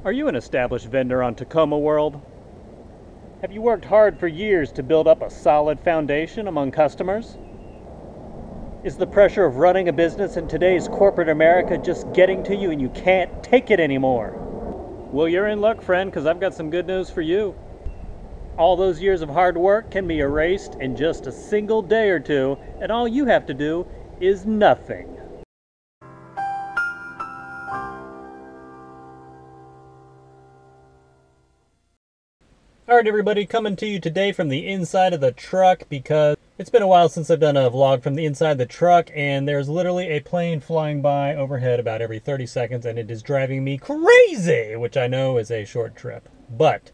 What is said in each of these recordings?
Are you an established vendor on Tacomaworld? Have you worked hard for years to build up a solid foundation among customers? Is the pressure of running a business in today's corporate America just getting to you and you can't take it anymore? Well, you're in luck, friend, because I've got some good news for you. All those years of hard work can be erased in just a single day or two, and all you have to do is nothing. Alright everybody, coming to you today from the inside of the truck because it's been a while since I've done a vlog from the inside of the truck, and there's literally a plane flying by overhead about every 30 seconds and it is driving me crazy, which I know is a short trip. But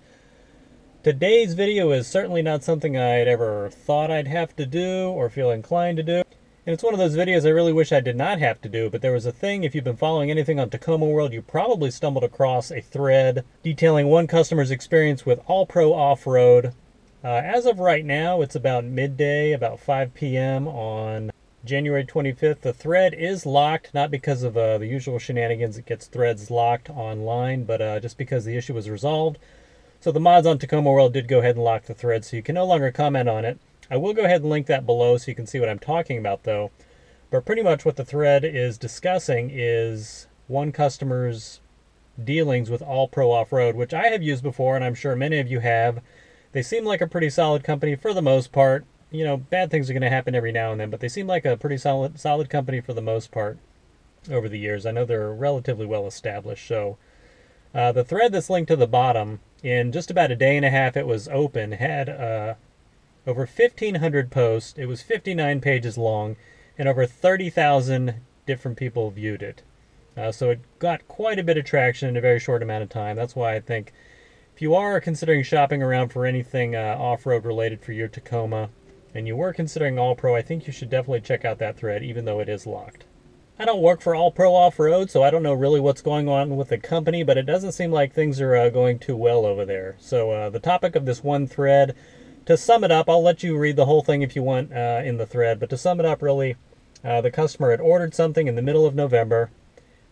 today's video is certainly not something I'd ever thought I'd have to do or feel inclined to do. And it's one of those videos I really wish I did not have to do, but there was a thing, if you've been following anything on Tacomaworld, you probably stumbled across a thread detailing one customer's experience with All-Pro Off-Road. As of right now, it's about midday, about 5 p.m. on January 25th. The thread is locked, not because of the usual shenanigans that gets threads locked online, but just because the issue was resolved. So the mods on Tacomaworld did go ahead and lock the thread, so you can no longer comment on it. I will go ahead and link that below so you can see what I'm talking about, though. But pretty much what the thread is discussing is one customer's dealings with All-Pro Off-Road, which I have used before, and I'm sure many of you have. They seem like a pretty solid company for the most part. You know, bad things are going to happen every now and then, but they seem like a pretty solid company for the most part over the years. I know they're relatively well established. So the thread that's linked to the bottom, in just about a day and a half it was open, had over 1,500 posts. It was 59 pages long, and over 30,000 different people viewed it. So it got quite a bit of traction in a very short amount of time. That's why I think if you are considering shopping around for anything off-road related for your Tacoma, and you were considering All-Pro, I think you should definitely check out that thread, even though it is locked. I don't work for All-Pro Off-Road, so I don't know really what's going on with the company, but it doesn't seem like things are going too well over there. So the topic of this one thread, to sum it up, I'll let you read the whole thing if you want in the thread, but to sum it up really, the customer had ordered something in the middle of November.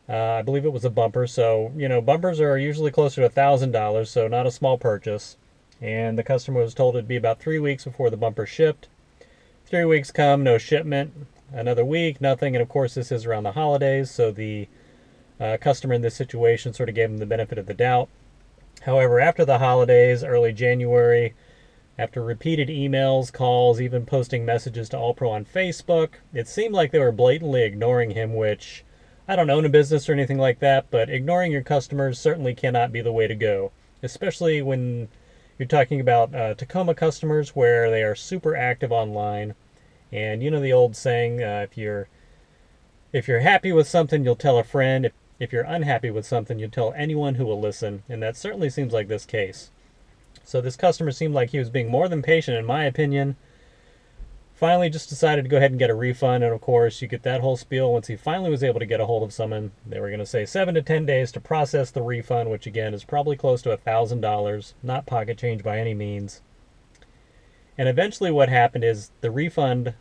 I believe it was a bumper, so, you know, bumpers are usually closer to $1,000, so not a small purchase. And the customer was told it'd be about 3 weeks before the bumper shipped. 3 weeks come, no shipment. Another week, nothing, and of course this is around the holidays, so the customer in this situation sort of gave him the benefit of the doubt. However, after the holidays, early January, after repeated emails, calls, even posting messages to All-Pro on Facebook, it seemed like they were blatantly ignoring him, which, I don't own a business or anything like that, but ignoring your customers certainly cannot be the way to go, especially when you're talking about Tacoma customers where they are super active online. And you know the old saying, if you're happy with something, you'll tell a friend. If you're unhappy with something, you'll tell anyone who will listen, and that certainly seems like this case. So this customer seemed like he was being more than patient, in my opinion. Finally just decided to go ahead and get a refund, and of course you get that whole spiel. Once he finally was able to get a hold of someone, they were going to say 7 to 10 days to process the refund, which again is probably close to $1,000, not pocket change by any means. And eventually what happened is the refund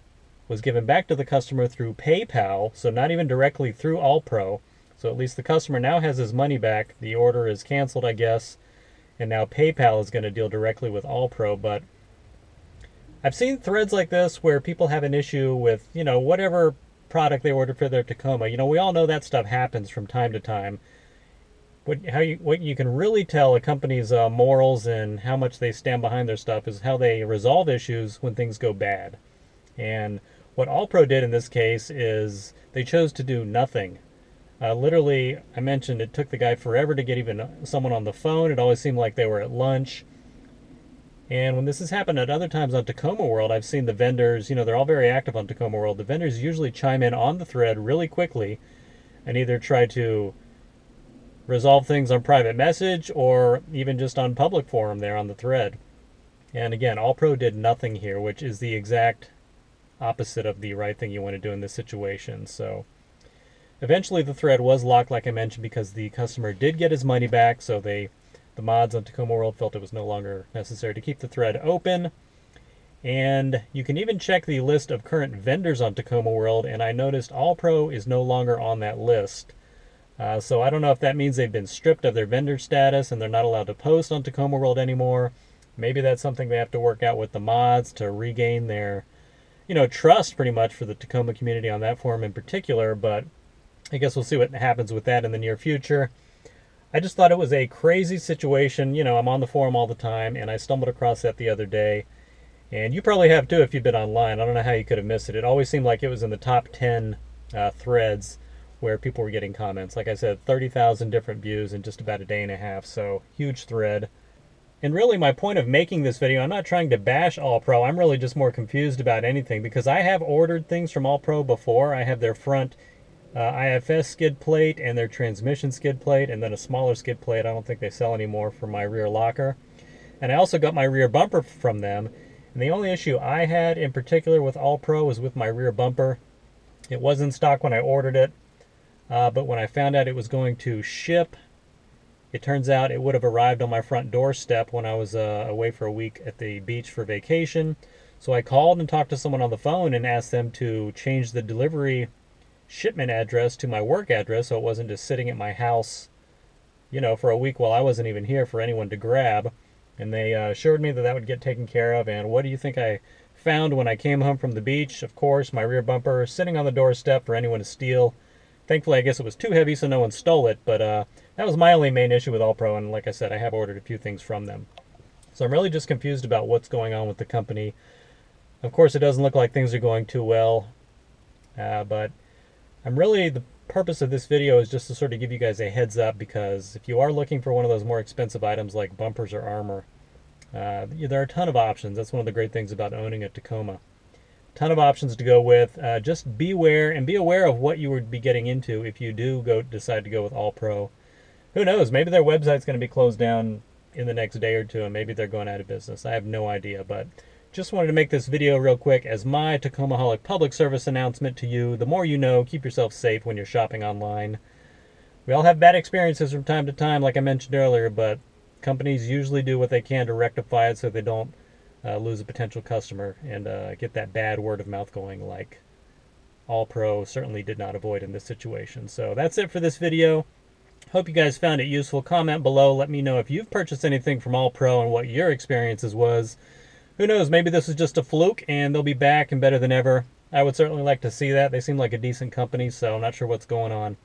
was given back to the customer through PayPal, so not even directly through All-Pro. So at least the customer now has his money back. The order is canceled, I guess. And now PayPal is going to deal directly with All-Pro, but I've seen threads like this where people have an issue with, you know, whatever product they ordered for their Tacoma. You know, we all know that stuff happens from time to time. What you can really tell a company's morals and how much they stand behind their stuff is how they resolve issues when things go bad. And what All-Pro did in this case is they chose to do nothing. Literally, I mentioned it took the guy forever to get even someone on the phone. It always seemed like they were at lunch. And when this has happened at other times on Tacomaworld, I've seen the vendors, you know, they're all very active on Tacomaworld. The vendors usually chime in on the thread really quickly and either try to resolve things on private message or even just on public forum there on the thread. And again, All-Pro did nothing here, which is the exact opposite of the right thing you want to do in this situation. So eventually the thread was locked, like I mentioned, because the customer did get his money back, so the mods on Tacomaworld felt it was no longer necessary to keep the thread open. And you can even check the list of current vendors on Tacomaworld, and I noticed All-Pro is no longer on that list. So I don't know if that means they've been stripped of their vendor status and they're not allowed to post on Tacomaworld anymore. Maybe that's something they have to work out with the mods to regain their, trust pretty much for the Tacoma community on that forum in particular. But I guess we'll see what happens with that in the near future. I just thought it was a crazy situation. I'm on the forum all the time, and I stumbled across that the other day. And you probably have too if you've been online. I don't know how you could have missed it. It always seemed like it was in the top 10 threads where people were getting comments. Like I said, 30,000 different views in just about a day and a half, so huge thread. And really my point of making this video, I'm not trying to bash All Pro. I'm really just more confused about anything because I have ordered things from All Pro before. I have their front IFS skid plate and their transmission skid plate, and then a smaller skid plate I don't think they sell anymore for my rear locker. And I also got my rear bumper from them. And the only issue I had in particular with All Pro was with my rear bumper. It was in stock when I ordered it, but when I found out it was going to ship, it turns out it would have arrived on my front doorstep when I was away for a week at the beach for vacation. So I called and talked to someone on the phone and asked them to change the delivery shipment address to my work address so it wasn't just sitting at my house, for a week while I wasn't even here for anyone to grab. And they assured me that that would get taken care of. And what do you think I found when I came home from the beach? Of course, my rear bumper sitting on the doorstep for anyone to steal. Thankfully, I guess it was too heavy so no one stole it, but that was my only main issue with All Pro, and like I said, I have ordered a few things from them. So I'm really just confused about what's going on with the company. Of course, it doesn't look like things are going too well, but the purpose of this video is just to sort of give you guys a heads up, because if you are looking for one of those more expensive items like bumpers or armor, there are a ton of options. That's one of the great things about owning a Tacoma. Ton of options to go with. Just beware and be aware of what you would be getting into if you do decide to go with All Pro. Who knows? Maybe their website's going to be closed down in the next day or two, and maybe they're going out of business. I have no idea, but just wanted to make this video real quick as my Tacomaholic public service announcement to you. The more you know, keep yourself safe when you're shopping online. We all have bad experiences from time to time, like I mentioned earlier, but companies usually do what they can to rectify it so they don't lose a potential customer and get that bad word of mouth going like All Pro certainly did not avoid in this situation. So that's it for this video. Hope you guys found it useful. Comment below. Let me know if you've purchased anything from All Pro and what your experiences was. Who knows? Maybe this is just a fluke and they'll be back and better than ever. I would certainly like to see that. They seem like a decent company, so I'm not sure what's going on.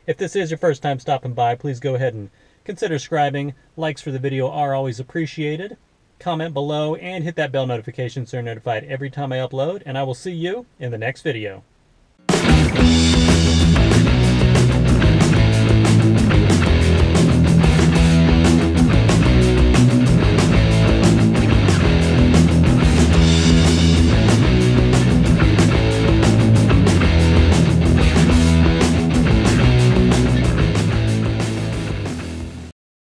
If this is your first time stopping by, please go ahead and consider subscribing. Likes for the video are always appreciated. Comment below and hit that bell notification so you're notified every time I upload, and I will see you in the next video.